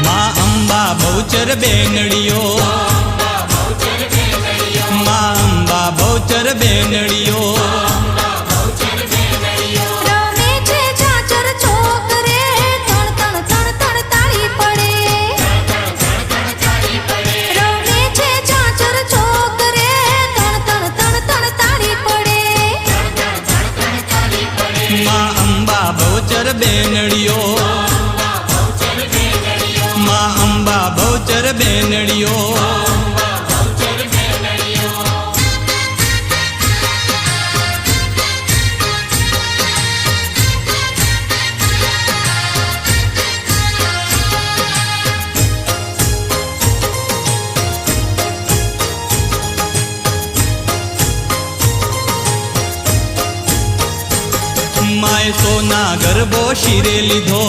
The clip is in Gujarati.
માં અંબા બહુચર બેનડીઓ, માં અંબા બહુચર બેનડીઓ, રમે છે ઝાંઝર છોકરે, તણ તણ તણ તણ તાળી પડે. રમે છે ઝાંઝર છોકરે, તણ તણ તણ તણ તાળી પડે. માં અંબા બહુચર બેનડીઓ, માં અંબા બહુચર બેનડીઓ. માય સોના ગરબો શિરે લીધો,